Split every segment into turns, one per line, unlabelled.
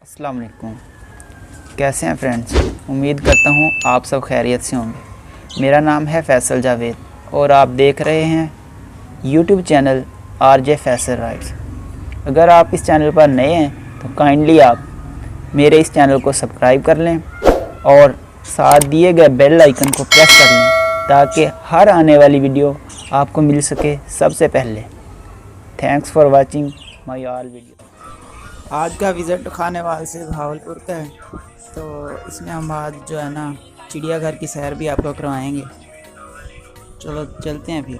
अस्सलाम वालेकुम। कैसे हैं फ्रेंड्स? उम्मीद करता हूँ आप सब खैरियत से होंगे। मेरा नाम है फैसल जावेद और आप देख रहे हैं YouTube channel RJ Faisal rides. अगर आप इस चैनल पर नए हैं तो काइंडली आप मेरे इस चैनल को सब्सक्राइब कर लें और साथ दिए गए बेल आइकन को प्रेस कर लें ताकि हर आने वाली वीडियो आपको मिल सके सबसे पहले। Thanks for watching my all video. आज का विज़िट खानेवाल से भावलपुर का है, तो इसमें हम आज जो है ना चिड़ियाघर की सैर भी आपको करवाएंगे। चलो चलते हैं फिर।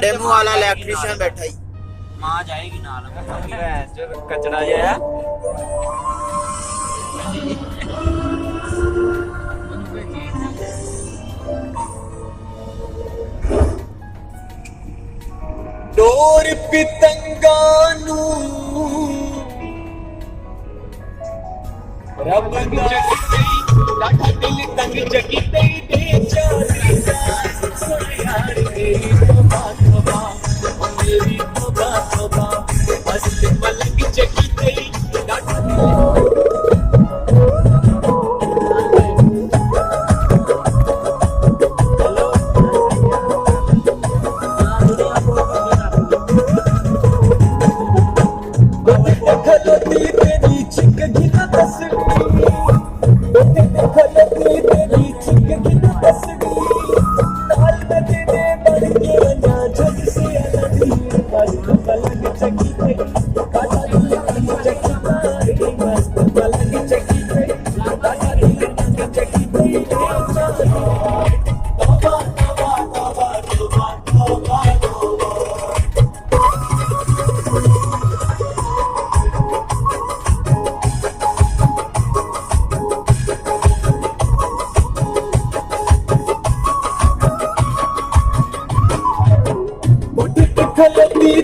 डेमो वाला इलेक्ट्रीशियन बैठा ही
मां जाएगी नाल जो कचरा ये है
डोर पितंगा नू रब डाटा दिल तंग जगी तेरी दे चाली यार मेरी तोबा तोबा मेरी तोबा तोबा बस मलंग जगी तेरी डाटा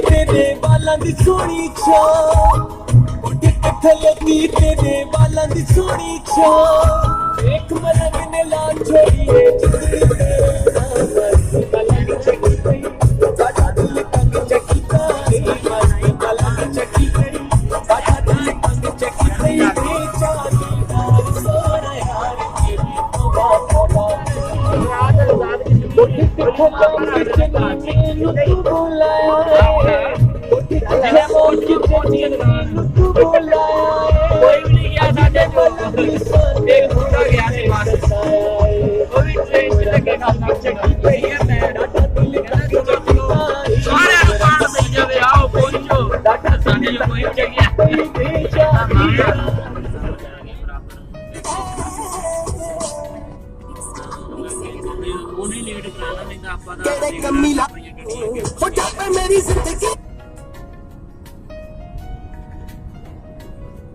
तेरे बालां दी सोनी छा थलती तेरे बालां दी सोनी छा एक मलंग ने ला छोड़ी है जिंदगी मलंग चकी गई साडा दिल तंग चकी गई मलंग चकी गई साडा दिल तंग चकी गई चांदी सोना यार तेरी तोबा तोबा ਮੈਨੂੰ ਤੂੰ ਬੁਲਾਇਆ ਜਿਹਨੇ ਪਹੁੰਚੀ ਦੁਕਾਨ ਤੂੰ ਬੁਲਾਇਆ
ਕੋਈ ਵੀ ਨਹੀਂ ਗਿਆ ਸਾਡੇ ਚੋਂ ਇੱਕ ਮੁੰਡਾ ਗਿਆ ਸੀ ਬਸ ਉਹ ਵੀ ਟ੍ਰੇਨ 'ਚ ਲੱਗੇ ਕੰਮ ਚੱਕੀ ਪਈ ਹੈ ਮੈਂ ਕਹਿੰਦਾ ਚਲੋ ਸਾਰਿਆਂ ਨੂੰ ਪਾਣ ਮਿਲ ਜਾਵੇ ਆਓ ਪਹੁੰਚੋ ਸਾਡੇ ਜੋ ਕੋਈ ਚੱਕਿਆ ਉਹਨੇ ਲੇਟ ਕਰਾਣਾ ਨਹੀਂ ਤਾਂ ਆਪਾਂ ਦਾ
ਕਿਹੜੇ ਕੰਮੀ ਲਾ ਹੋ ਜਾਵੇ ਮੇਰੀ ਜ਼ਿੰਦਗੀ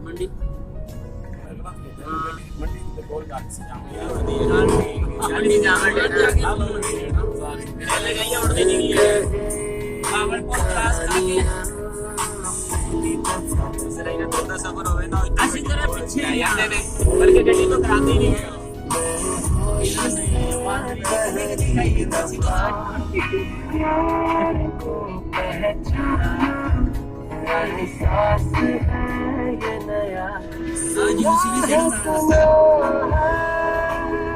ਮੰਡੀ
ਮੰਡੀ ਦੇ ਕੋਲ ਡਾਕ ਸੀ
ਮੰਡੀ ਜਾਵਾਂਗੇ ਲਗਾਈਆਂ ਉੜਦੀ ਨਹੀਂ ਹੈ ਆਵਲ ਕੋਲ ਕਲਾਸ ਕਰਕੇ ਸਰਾਈ ਨਾ ਤੋਂ ਸਫਰ ਹੋਵੇ ਨਾ ਅਸੀਂ ਤੇਰੇ ਪਿੱਛੇ ਆ ਜਾਂਦੇ ਨੇ ਬਲਕਿ ਗੱਡੀ ਤੋਂ ਕਰਾਂਦੀ ਨਹੀਂ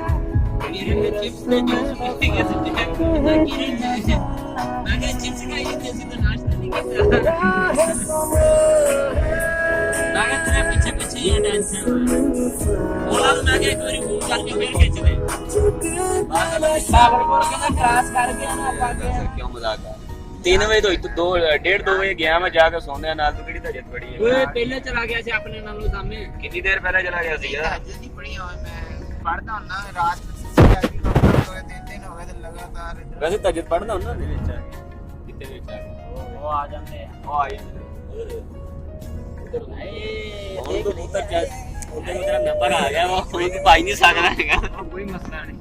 चिप्स ने जूस पीते कैसे मैं चिप्स खाई जैसे तो नाश्ता नहीं करता मैं तेरे पीछे पीछे ये डांस है बोला तो मैं एक बारी फोन करके फिर खींच ले बाबरपुर के ना क्रॉस कर गया ना पाके
क्यों मजाक है 3 ਵਜੇ ਤੋਂ 1:30 ਵਜੇ ਗਿਆ ਮੈਂ ਜਾ ਕੇ ਸੌਂਦਿਆ ਨਾਲ ਤੂੰ ਕਿਹੜੀ ਤਜਤ ਬੜੀ ਹੈ
ਓਏ ਪਹਿਲੇ ਚਲਾ ਗਿਆ ਸੀ ਆਪਣੇ ਨਾਲੋਂ ਸਾਹਮਣੇ
ਕਿੰਨੀ ਦੇਰ ਪਹਿਲਾਂ ਚਲਾ ਗਿਆ ਸੀ ਯਾਰ
नहीं पढ़ी और मैं पढ़ता हूँ ना रात में 3 हो गए तो लगातार
ਵੈਸੇ ਤਜਤ ਪੜਦਾ ਹੁੰਦਾ ਦੇ ਵਿੱਚ ਕਿਤੇ ਵਿੱਚ ਆ
ਉਹ ਆ ਜਾਂਦੇ ਆ
ਉਹ ਆਈ
ਏ
ਉਹ ਕਬੂਤਰ ਚੱਲ ਉਹਦੇ ਨੂੰ ਤੇਰਾ ਨੰਬਰ ਆ ਗਿਆ ਉਹ ਕੋਈ ਪਾਈ ਨਹੀਂ ਸਕਦਾ ਹੈਗਾ
ਕੋਈ ਮਸਲਾ ਨਹੀਂ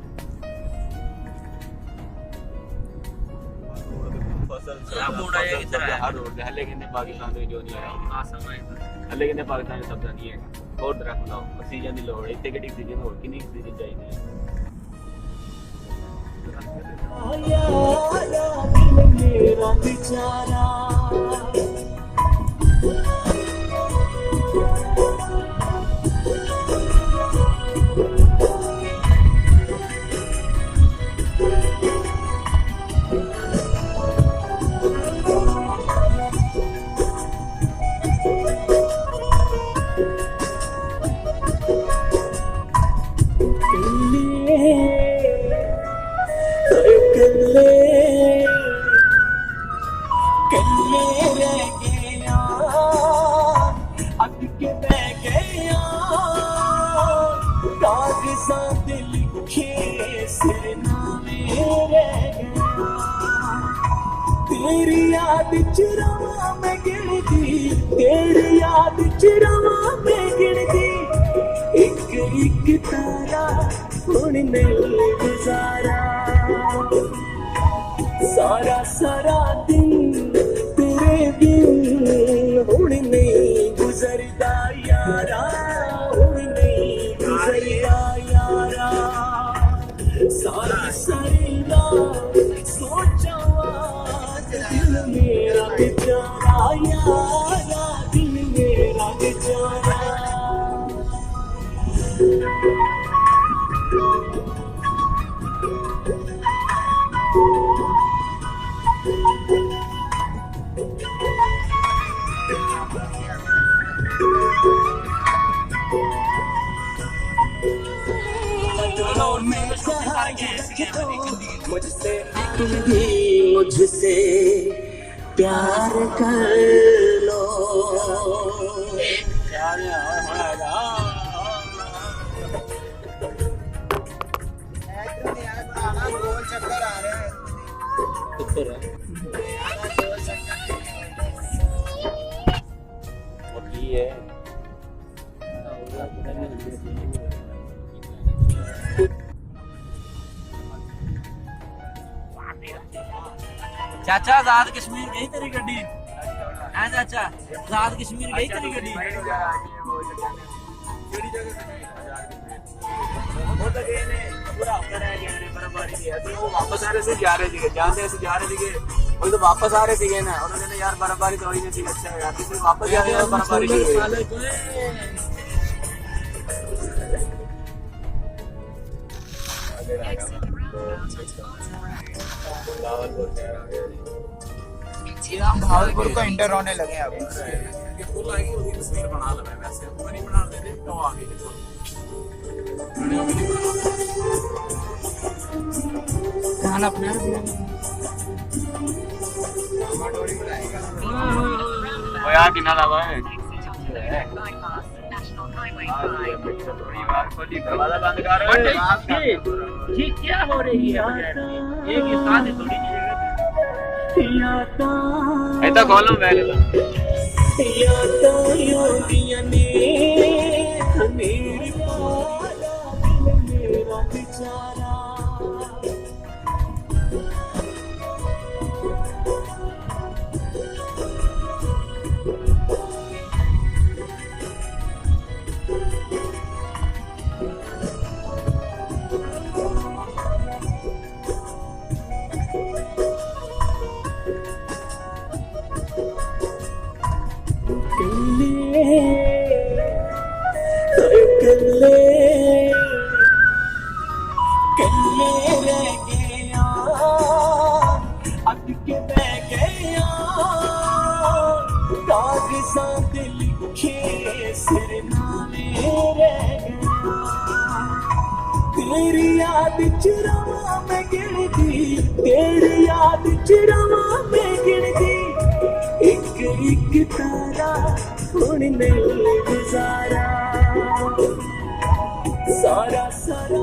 ਫਸਲ
ਆ ਮੋੜਾ ਜਿਹਾ ਇੱਧਰ ਆਇਆ।
ਹਰ ਰੋਡ ਤੇ ਹੱਲੇ ਕਹਿੰਦੇ ਪਾਕਿਸਤਾਨ ਦੇ ਜੋ ਨਹੀਂ ਆਇਆ
ਆਸਮ ਆਇਆ
ਹੱਲੇ ਕਹਿੰਦੇ ਪਾਕਿਸਤਾਨ ਦਾ ਸਬਜ਼ਾ ਨਹੀਂ ਹੈਗਾ ਹੋਰ ਦਰਖਤ ਲਾਓ ਆਕਸੀਜਨ ਦੀ ਲੋੜ ਇੱਥੇ ਕਿਹੜੀ ਆਕਸੀਜਨ ਹੋਰ ਕਿੰਨੀ ਆਕਸੀਜਨ ਚਾਹੀਦੀ ਹੈ
ਆਇਆ ਦਿਲ ਮੇਰਾ ਵਿਚਾਰਾ तेरी याद चुरावा मैं गिनती तेरी याद चुरावा मैं गिनती एक एक तारा हुण नहीं गुजारा सारा सारा दिन तेरे बिन हुण नहीं गुजरदा यारा हुण नहीं गुजरदा यारा सारा सरीला सोचा दिल मेरा बेचारा यारा दिल मेरा बेचारा मुझसे तुम भी मुझसे प्यार कर लो
गोल चक्कर आ रहा है
किधर है मोटी है
चाचा आजाद कश्मीर गई तेरी गड्डी है चाचा आजाद कश्मीर गई तेरी गड्डी
वापस आ रहे थे जा रहे थे जाते ऐसे जा रहे थे वो तो वापस आ रहे थे ना उन्होंने यार बर्फबारी तो ही नहीं थी अच्छा यार किसी वापस जा रहे बर्फबारी भावलपुर शहर आ गया जी।
हम भावलपुर को इंटर होने लगे अब।
फुल आएगी उसकी तस्वीर बना लो। वैसे वो नहीं बना देते तो आगे देखो
गाना अपने
वो यार कितना लगा है दरवाजा बंद कर।
ये क्या हो रही है एक ही साथ ही थोड़ी
ऐसा खोलो पहले
मेरी पाला दिल मेरा बेचारा तेरी याद चिरावा में गिरती तेरी याद चिरावा में गिरती एक एक तारा उड़ने गुजारा सारा सारा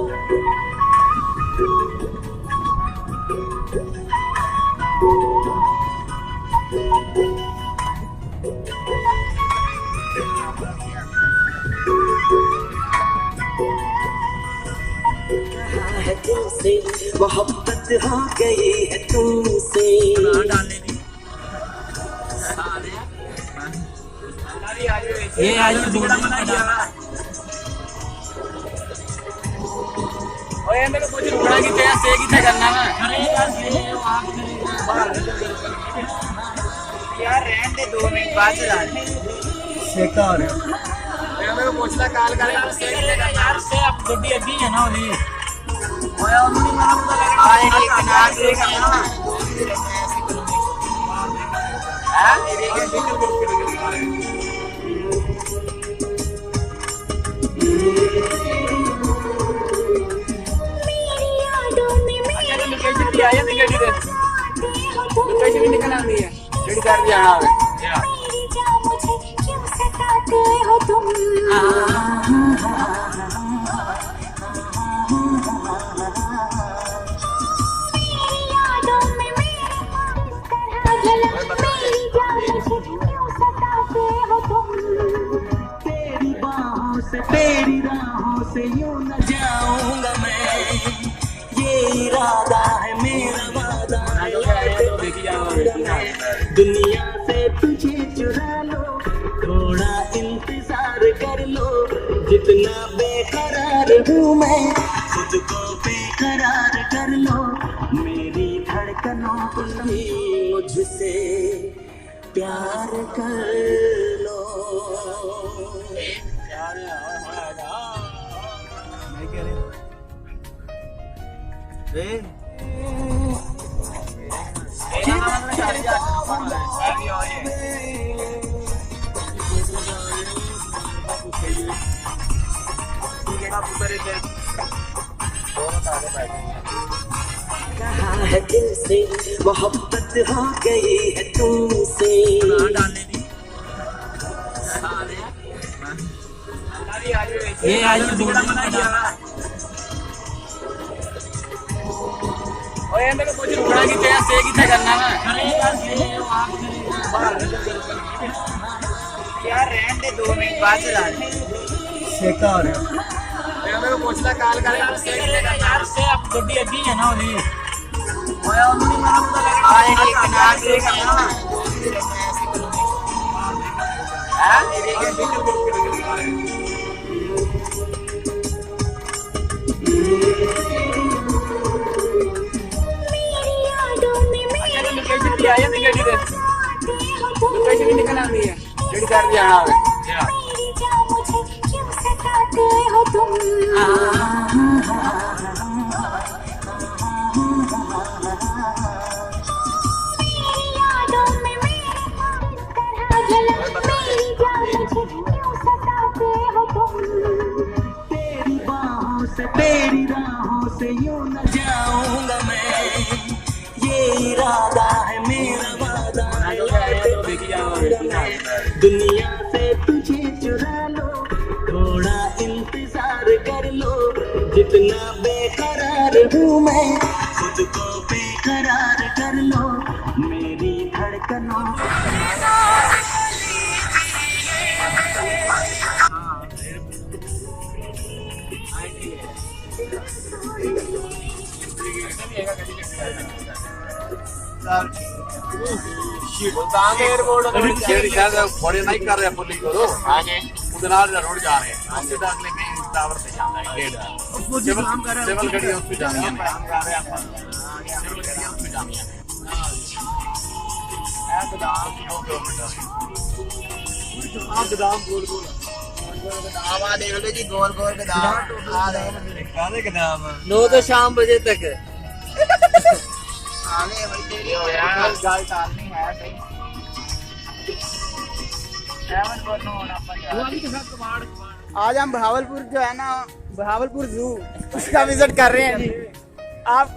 है तुमसे मोहब्बत हो गई है तुमसे
ये आज दूसरा
ओए मेरे को कुछ रुकना की तेरा से कितना करना है
अरे यार ये आप
यार रहने दे 2 मिनट बाद चला
शेका
मेरे को पूछला काल कर यार से कितना करना
यार से अब गड्डी अभी है ना वाली
ओए उन्होंने नाम तो लगा
अरे एक नाम से करना
हां लोकेशन भी आया नहीं गड्डी दे लोकेशन भी निकल आ रही है रेडी कर जाना है या
मुझे क्यों सताते हो तुम यादों में मेरी क्यों सताते हो तुम
तेरी बाहों से तेरी राहों से यूं न जाऊंगा मैं ये इरादा है मेरा वादा है दुनिया से तुझे चुरा लो थोड़ा इंतजार कर लो जितना बेकरार हूँ मैं खुद को बेकरार कर लो मेरी धड़कनों को भी मुझसे प्यार कर लो कहा है दिल से मोहब्बत हो गई है तुमसे
ये आज दूसरा
ओए मेरे को कुछ रुकना की तेरा से कितना करना है
अरे यार ये आप
यार रहने दे 2 मिनट बाद चला
शेका
मेरे को पूछला काल कर यार से कितना करना
यार से अब गड्डी अभी है ना वाली
ओए उन्होंने नाम तो लगा
अरे एक नाम से करना
हां
यादों में मेरी
लोकेशन भी आया नहीं गड्डी दे लोकेशन भी निकल आ रही है रेडी कर जाना है या
मुझे क्यों सताते हो तुम
से यूं न जाऊंगा मैं, ये इरादा है मेरा वादा है, लौट के आऊंगा मैं। दुनिया से तुझे चुरा लो, थोड़ा इंतजार कर लो, जितना बेकरार हूँ मैं, खुद को बेकरार कर लो, मेरी धड़कनों
मुल्तान एयरपोर्ट बड़े नहीं कर रहे पुलिस को आगे उधर रोड जा रहे हैं, हमसे तो अगले मेन टावर पे जाना है, गेट सिविल गड़ी उस पे जानी है, हम जा रहे हैं सिविल गड़ी उस पे जानी है, गोदाम गोल गोल
आवा देख लो जी, गोल गोल गोदाम आ रहे
गोदाम
9 तो शाम बजे तक है।
आने भाई तेरी यार गाल टालनी है सही। एवन बोलनो होना अपन आज हम भावलपुर जो है ना, भावलपुर जू उसका विजिट कर रहे हैं जी।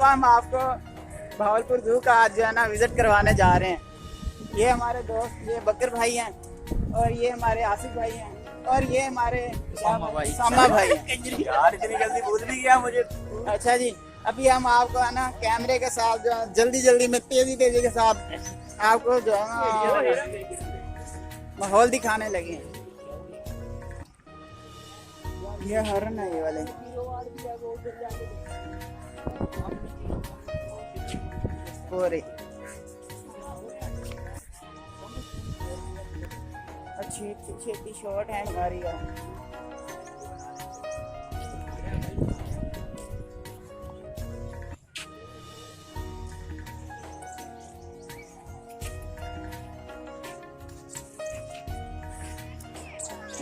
हम आपको भावलपुर जू का आज जो है ना विजिट करवाने जा रहे हैं। ये हमारे दोस्त ये बकर भाई हैं, और ये हमारे आसिफ भाई हैं, और ये हमारे सामा भाई हैं।
यार इतनी जल्दी भूल भी गया मुझे।
अच्छा जी, अभी हम आपको है ना कैमरे के साथ जो है जल्दी में तेजी के साथ आपको जो है ना माहौल दिखाने लगे हैं। ये हरन है ये वाले, पूरे अच्छी शॉर्ट है हमारी।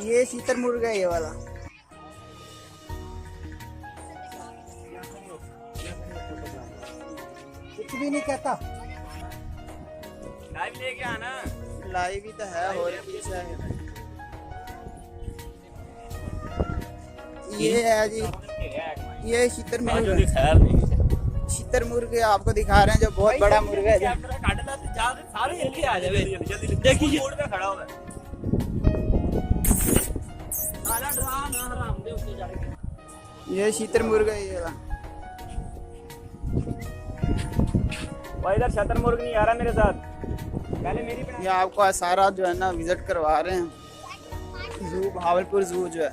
ये शीतर मुर्गा है ये वाला। कुछ भी नहीं कहता,
लाइव लेके आना,
लाइव ही तो है और पीछे है। ये है जी, ये शीतर मुर्गा,
खैर नहीं
शीतर मुर्गे आपको दिखा रहे हैं जो बहुत बड़ा मुर्गा है।
सारे जल्दी आ जाए, देखिए रोड पे खड़ा हुआ है। साला ड्राम ना हराम दे उसके जाके।
ये शीतर मुर्गा है ये वाला।
भाई इधर शतरमुर्ग नहीं आ रहा मेरे साथ, पहले मेरी
ये आपको सारा जो है ना विजिट करवा रहे हैं जू, भावलपुर जू जो है।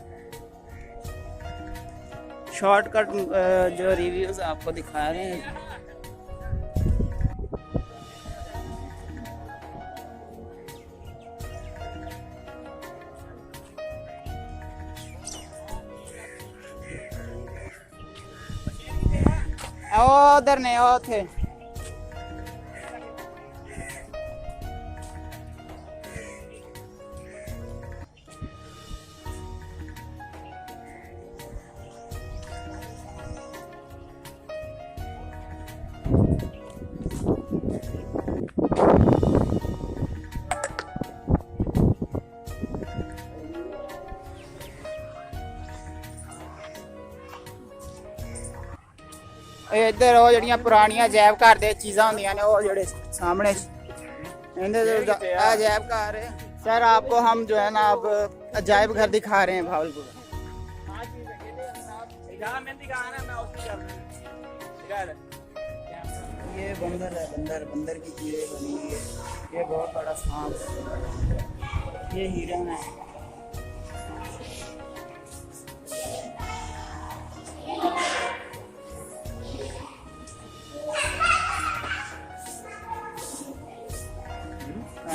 शॉर्टकट जो रिव्यूज आपको दिखा रहे हैं। उधर नहीं वो थे। इधर वो जड़ियां पुरानियां अजैब घर दे चीज़ां होंदियां ने, वो जड़े सामने अजैब घर है। सर आपको हम जो है ना अब अजायब घर दिखा रहे हैं भावलपुर। ये बंदर है, बंदर की चीजें बनी हुई है। ये बहुत बड़ा सांप, ये हिरन है।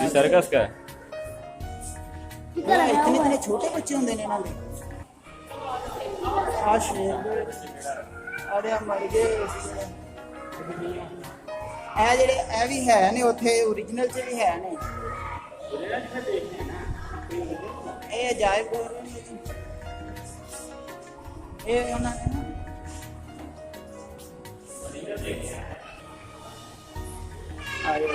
ये सर्कस का है।
इतने छोटे बच्चे होंगे ने ना अरे मर गए। ਇਹ ਜਿਹੜੇ ਇਹ ਵੀ ਹੈ ਨੇ ਉੱਥੇ ओरिजिनल ਚ ਵੀ ਹੈ ਨੇ। ਇਹ ਅਜਾਇਬ ਘਰ ਨੇ ਜੀ। ਇਹ ਉਹਨਾਂ ਨੇ ਨਾ ਆਇਓ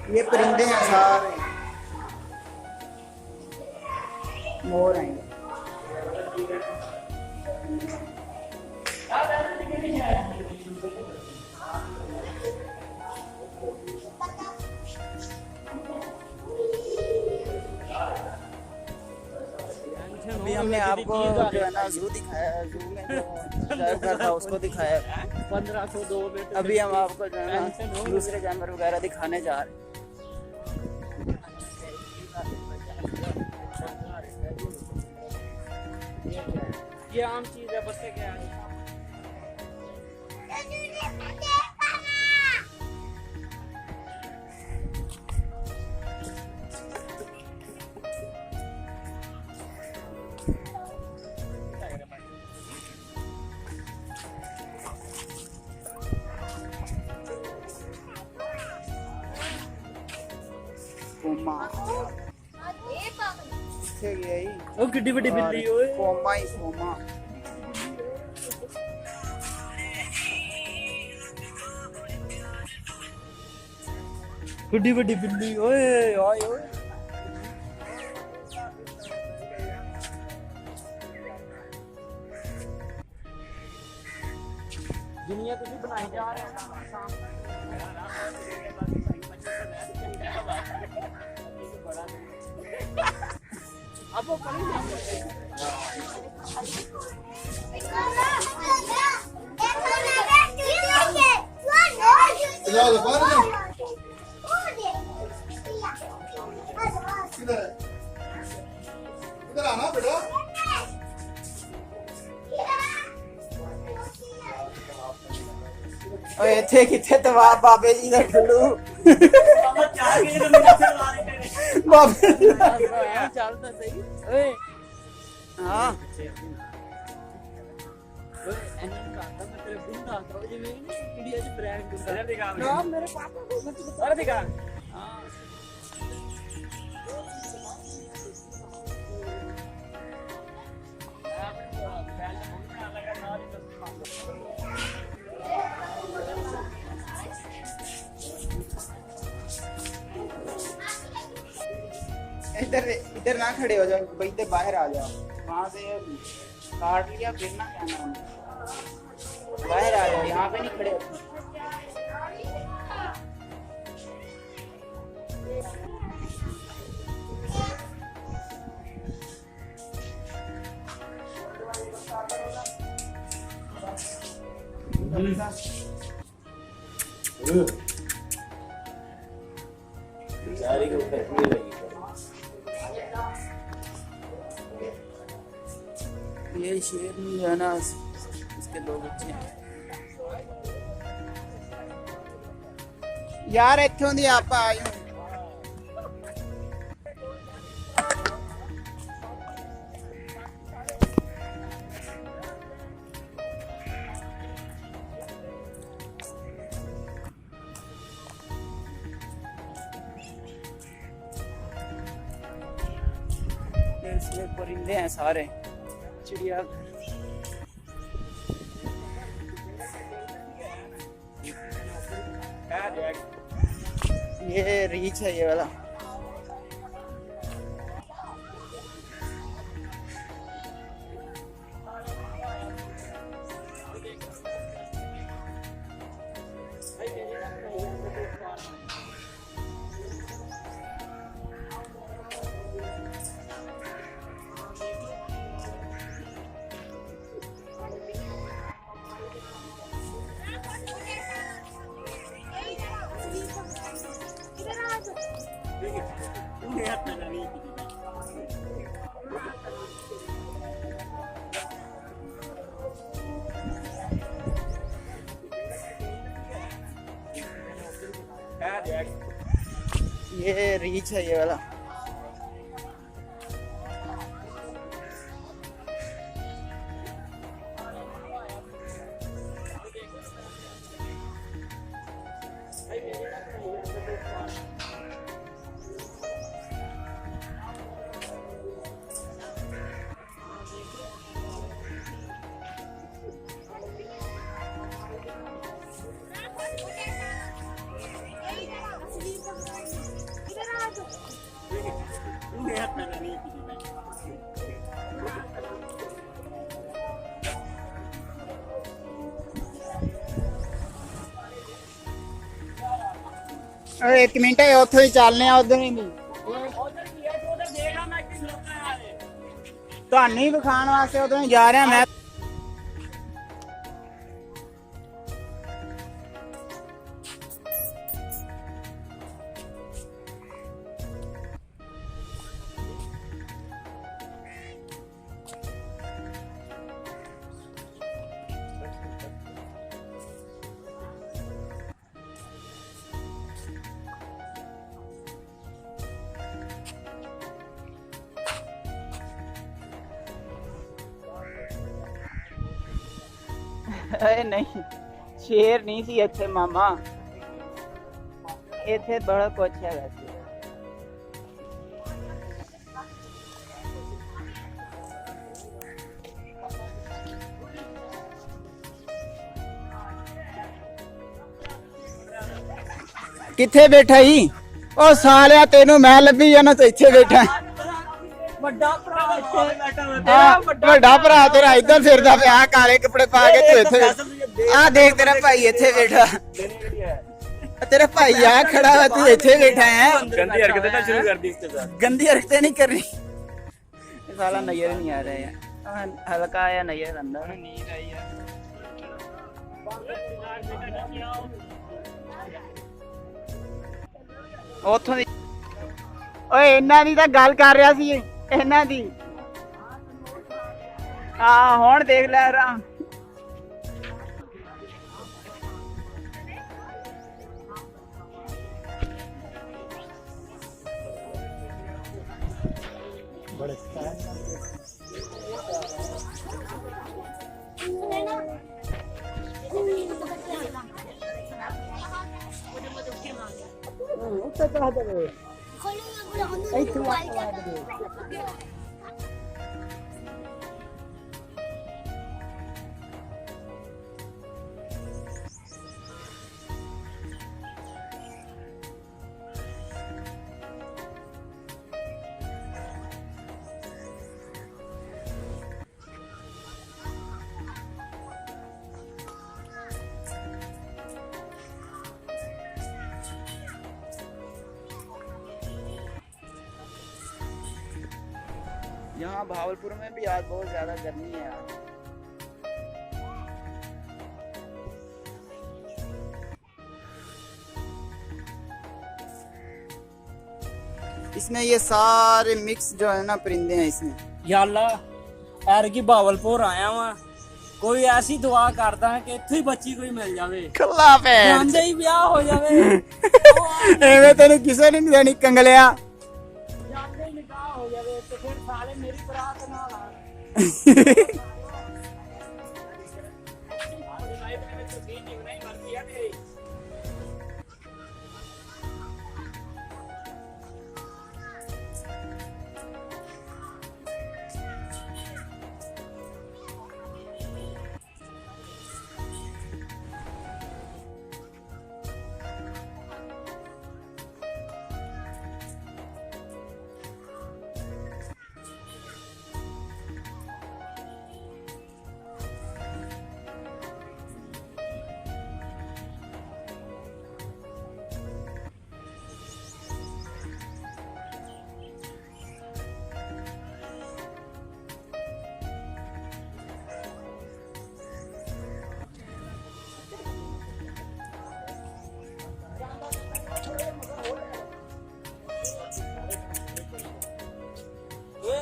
ये परिंदे हैं सारे। मोर आएंगे। अभी हमने आपको जो है ना जू दिखाया, जू में जो जानवर था उसको दिखाया।
1502 में
अभी हम आपको जो है ना दूसरे जानवर वगैरह दिखाने जा रहे हैं।
ये आम चीज है, बच्चे क्या है।
कोमा किथे गया ही?
ओ किड्डी बड़ी बिल्ली ओए।
कोमा ही कोमा।
किड्डी बड़ी बिल्ली ओए आए ओए। दुनिया तुझे बनाई जा रहे हो। अब वो पड़ी
इधर आना बेटा।
ओए थे किथे तवा बाबे जी दा ठुल्लू। बाबे
चल तो सही ओए।
हाँ
इंडिया च ब्रांड ना मेरे पापा को मैं तुझे बता दिखा। हां
इधर इधर ना खड़े हो जाओ भाई, इधर बाहर आ जाओ। वहां से काट लिया फिर ना क्या नाम, बाहर आ जाओ, यहाँ पे नहीं खड़े हो। ये शेर नहीं है ना, इसके दो बच्चे हैं यार। इत्थों दी आप आई हूं। इसमें परिंदे हैं सारे, चिड़िया। ये रीच है ये वाला। ये रीच है ये वाला। ਓਏ ਇੱਕ ਮਿੰਟ ਉੱਥੋਂ ਹੀ ਚੱਲਨੇ ਆ ਉਧਰ ਹੀ ਨਹੀਂ
ਉਧਰ ਕੀ ਹੈ ਤੂੰ ਉਧਰ ਦੇਖਣਾ ਮੈਂ ਕਿਸ ਲੋਕਾਂ ਆ ਰਹੇ
ਤੁਹਾਨੂੰ ਹੀ ਵਿਖਾਉਣ ਵਾਸਤੇ ਉਧਰੋਂ ਹੀ ਜਾ ਰਿਹਾ ਮੈਂ ਓਏ ਨਹੀਂ ਸ਼ੇਰ ਨਹੀਂ ਸੀ ਇੱਥੇ ਮਾਮਾ ਇੱਥੇ ਬੜਾ ਕੁਛ ਹੈ ਵੈਸੇ ਕਿੱਥੇ ਬੈਠਾ ਹੀ ਉਹ ਸਾਲਿਆ ਤੈਨੂੰ ਮੈਂ ਲੱਭੀ ਜਾਣਾ ਤੇ ਇੱਥੇ ਬੈਠਾ
ਵੱਡਾ ਭਰਾ ਇੱਥੇ
ਆ ਵੱਡਾ ਭਰਾ ਤੇਰਾ ਇੱਧਰ ਫਿਰਦਾ ਪਿਆ ਕਾਲੇ ਕੱਪੜੇ ਪਾ ਕੇ ਤੂੰ ਇੱਥੇ ਆ ਦੇਖ ਤੇਰਾ ਭਾਈ ਇੱਥੇ ਬੈਠਾ ਤੇਰਾ ਭਾਈ ਆ ਖੜਾ ਵਾ ਤੂੰ ਇੱਥੇ ਬੈਠਾ ਹੈ
गंदी हरकतें ना शुरू कर दी इसके साथ
गंदी हरकतें नहीं कर रही साला नजर नहीं आ रहा है हल्का आया नजर अंदर नींद आई है ਉੱਥੋਂ ਦੀ ਓਏ ਇਹਨਾਂ ਦੀ ਤਾਂ ਗੱਲ ਕਰ ਰਿਹਾ ਸੀ ਇਹਨਾਂ ਦੀ ਹਾਂ ਹੁਣ ਦੇਖ ਲੈ ਆਰਾਮ यहाँ भावलपुर में भी आज बहुत ज्यादा गर्मी है यार इसमें ये सारे मिक्स जो है ना परिंदे हैं इसमें
या अल्लाह एर की भावलपुर आया हुआ कोई ऐसी दुआ करदा है कि इत्थे ही बच्ची कोई मिल जावे
खल्ला पे
ਜਾਂਦੇ ਹੀ ਵਿਆਹ ਹੋ ਜਾਵੇ
एवे तेन किसे ने नहीं देनी कंगलिया
ਜਾਂਦੇ ਹੀ ਨਿਕਾਹ ਹੋ ਜਾਵੇ ਤੇ ਫਿਰ ਸਾਲੇ ਮੇਰੀ ਬਰਾਤ ਨਾਲ ਆਣ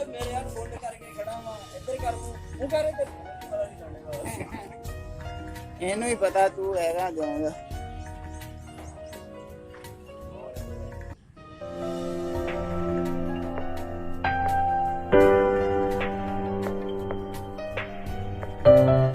मेरे यार फोन करके खड़ा हुआ इधर कर वो कह रहे थे
ਇਹਨੂੰ ਹੀ ਪਤਾ ਤੂੰ ਹੈਗਾ ਜਾਊਂਗਾ